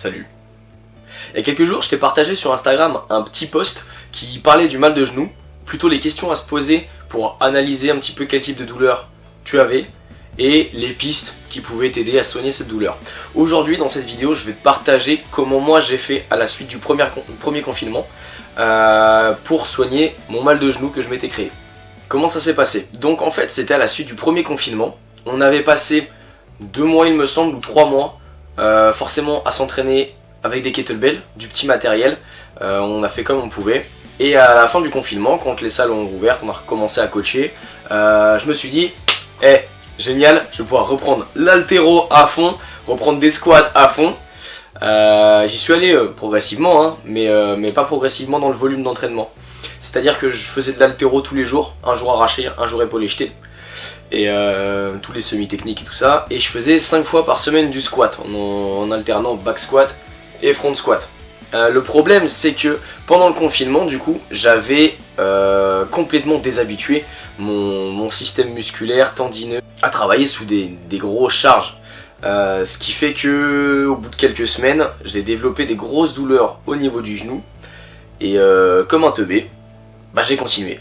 Salut. Il y a quelques jours, je t'ai partagé sur Instagram un petit post qui parlait du mal de genou, plutôt les questions à se poser pour analyser un petit peu quel type de douleur tu avais et les pistes qui pouvaient t'aider à soigner cette douleur. Aujourd'hui, dans cette vidéo, je vais te partager comment moi j'ai fait à la suite du premier confinement pour soigner mon mal de genou que je m'étais créé. Comment ça s'est passé? Donc en fait, c'était à la suite du premier confinement. On avait passé 2 mois, il me semble, ou 3 mois, forcément à s'entraîner avec des kettlebells, du petit matériel. On a fait comme on pouvait. Et à la fin du confinement, quand les salles ont ouvert, on a recommencé à coacher, je me suis dit, génial, je vais pouvoir reprendre l'haltéro à fond, reprendre des squats à fond. J'y suis allé progressivement, hein, mais pas progressivement dans le volume d'entraînement. C'est-à-dire que je faisais de l'haltéro tous les jours, un jour arraché, un jour épaulé jeté. Et tous les semi-techniques et tout ça. Et je faisais 5 fois par semaine du squat, en alternant back squat et front squat. Le problème, c'est que pendant le confinement, du coup, j'avais complètement déshabitué mon système musculaire tendineux à travailler sous des grosses charges. Ce qui fait que au bout de quelques semaines, j'ai développé des grosses douleurs au niveau du genou. Et comme un teubé, j'ai continué.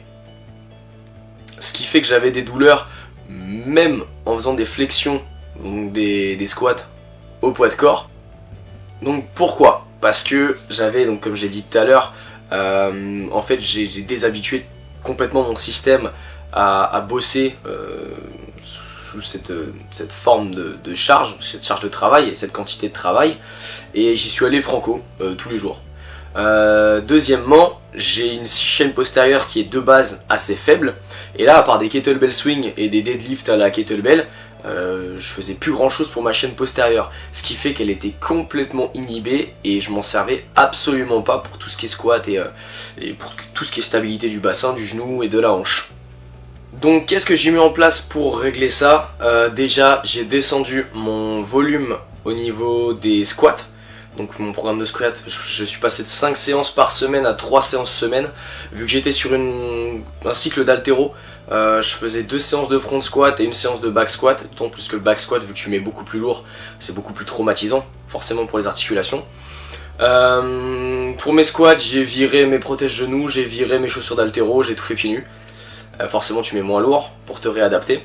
Ce qui fait que j'avais des douleurs même en faisant des flexions, donc des squats au poids de corps. Donc pourquoi? Parce que j'avais, donc comme je l'ai dit tout à l'heure, en fait j'ai déshabitué complètement mon système à bosser sous cette forme de charge, cette charge de travail et cette quantité de travail, et j'y suis allé franco tous les jours. Deuxièmement, j'ai une chaîne postérieure qui est de base assez faible, et là à part des kettlebell swing et des deadlifts à la kettlebell, je faisais plus grand chose pour ma chaîne postérieure, ce qui fait qu'elle était complètement inhibée et je m'en servais absolument pas pour tout ce qui est squat et pour tout ce qui est stabilité du bassin, du genou et de la hanche. Donc qu'est-ce que j'ai mis en place pour régler ça? Déjà j'ai descendu mon volume au niveau des squats. Donc mon programme de squat, je suis passé de 5 séances par semaine à 3 séances semaine. Vu que j'étais sur un cycle d'haltéro, je faisais 2 séances de front squat et 1 séance de back squat. D'autant plus que le back squat, vu que tu mets beaucoup plus lourd, c'est beaucoup plus traumatisant, forcément pour les articulations. Pour mes squats, j'ai viré mes protèges genoux, j'ai viré mes chaussures d'haltéro, j'ai tout fait pieds nus. Forcément tu mets moins lourd pour te réadapter.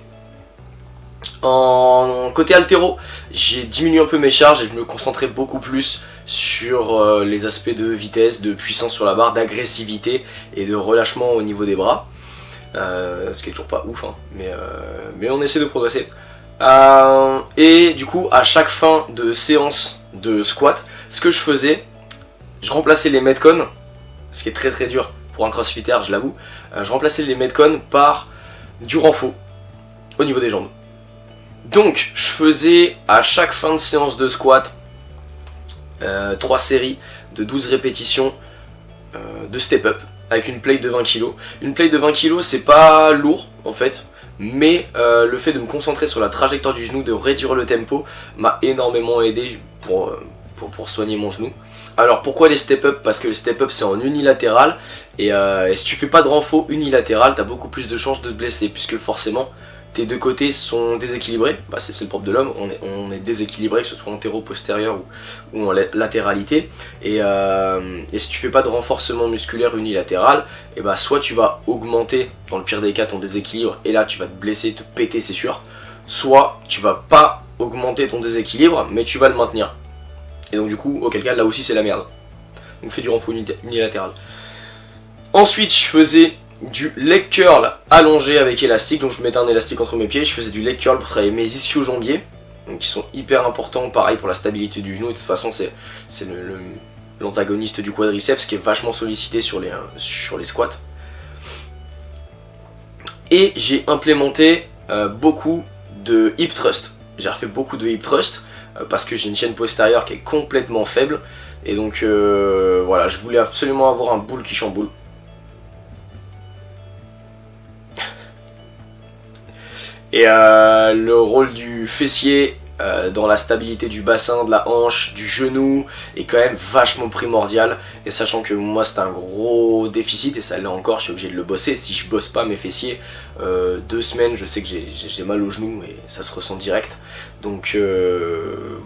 En côté haltéro, j'ai diminué un peu mes charges et je me concentrais beaucoup plus sur les aspects de vitesse, de puissance sur la barre, d'agressivité et de relâchement au niveau des bras. Ce qui est toujours pas ouf, hein, mais on essaie de progresser. Et du coup, à chaque fin de séance de squat, ce que je faisais, je remplaçais les metcons, ce qui est très très dur pour un crossfitter, je l'avoue. Je remplaçais les metcons par du renfort au niveau des jambes. Donc je faisais à chaque fin de séance de squat 3 séries de 12 répétitions de step-up avec une plate de 20 kg. Une plate de 20 kg c'est pas lourd en fait, mais le fait de me concentrer sur la trajectoire du genou, de réduire le tempo, m'a énormément aidé pour soigner mon genou. Alors pourquoi les step-up? Parce que le step-up c'est en unilatéral et si tu fais pas de renfort unilatéral, t'as beaucoup plus de chances de te blesser puisque forcément tes deux côtés sont déséquilibrés, c'est le propre de l'homme, on est déséquilibré, que ce soit antéro-postérieur ou en latéralité, et si tu fais pas de renforcement musculaire unilatéral, soit tu vas augmenter dans le pire des cas ton déséquilibre, et là tu vas te blesser, te péter c'est sûr, soit tu vas pas augmenter ton déséquilibre, mais tu vas le maintenir, et donc du coup, auquel cas là aussi c'est la merde, donc fais du renfort unilatéral. Ensuite je faisais du leg curl allongé avec élastique, donc je mettais un élastique entre mes pieds, je faisais du leg curl pour travailler mes ischio-jambiers, qui sont hyper importants, pareil pour la stabilité du genou, et de toute façon c'est l'antagoniste du quadriceps qui est vachement sollicité sur les squats. Et j'ai implémenté beaucoup de hip thrust, j'ai refait beaucoup de hip thrust, parce que j'ai une chaîne postérieure qui est complètement faible, et donc voilà, je voulais absolument avoir un boule qui chamboule. Et le rôle du fessier dans la stabilité du bassin, de la hanche, du genou est quand même vachement primordial. Et sachant que moi c'est un gros déficit et ça l'est encore, je suis obligé de le bosser. Si je bosse pas mes fessiers 2 semaines, je sais que j'ai mal au genou et ça se ressent direct. Donc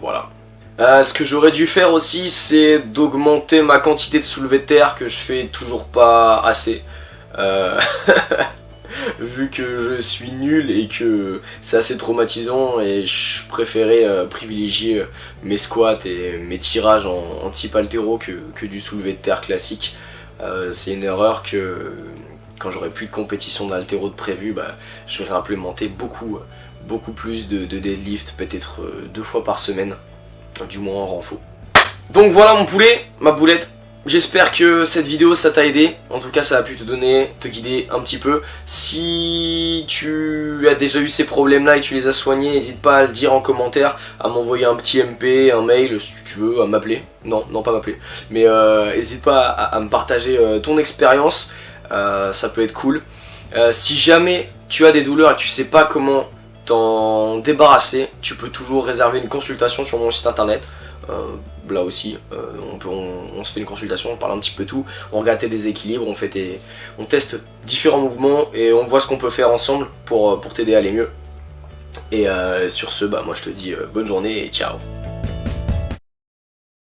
voilà. Ce que j'aurais dû faire aussi, c'est d'augmenter ma quantité de soulevé de terre que je fais toujours pas assez. Vu que je suis nul et que c'est assez traumatisant et je préférais privilégier mes squats et mes tirages en type haltéro que du soulevé de terre classique. C'est une erreur que quand j'aurai plus de compétition d'haltéro de prévu, je vais réimplémenter beaucoup plus de deadlift, peut-être 2 fois par semaine, du moins en renfo. Donc voilà mon poulet, ma boulette. J'espère que cette vidéo ça t'a aidé, en tout cas ça a pu te guider un petit peu. Si tu as déjà eu ces problèmes là et tu les as soignés, n'hésite pas à le dire en commentaire, à m'envoyer un petit MP, un mail si tu veux, à m'appeler. Non, pas m'appeler, mais n'hésite pas à me partager ton expérience, ça peut être cool. Si jamais tu as des douleurs et que tu sais pas comment t'en débarrasser, tu peux toujours réserver une consultation sur mon site internet. Là aussi on se fait une consultation, on parle un petit peu tout, on regarde tes déséquilibres, on teste différents mouvements et on voit ce qu'on peut faire ensemble pour t'aider à aller mieux. Et sur ce, moi je te dis bonne journée et ciao.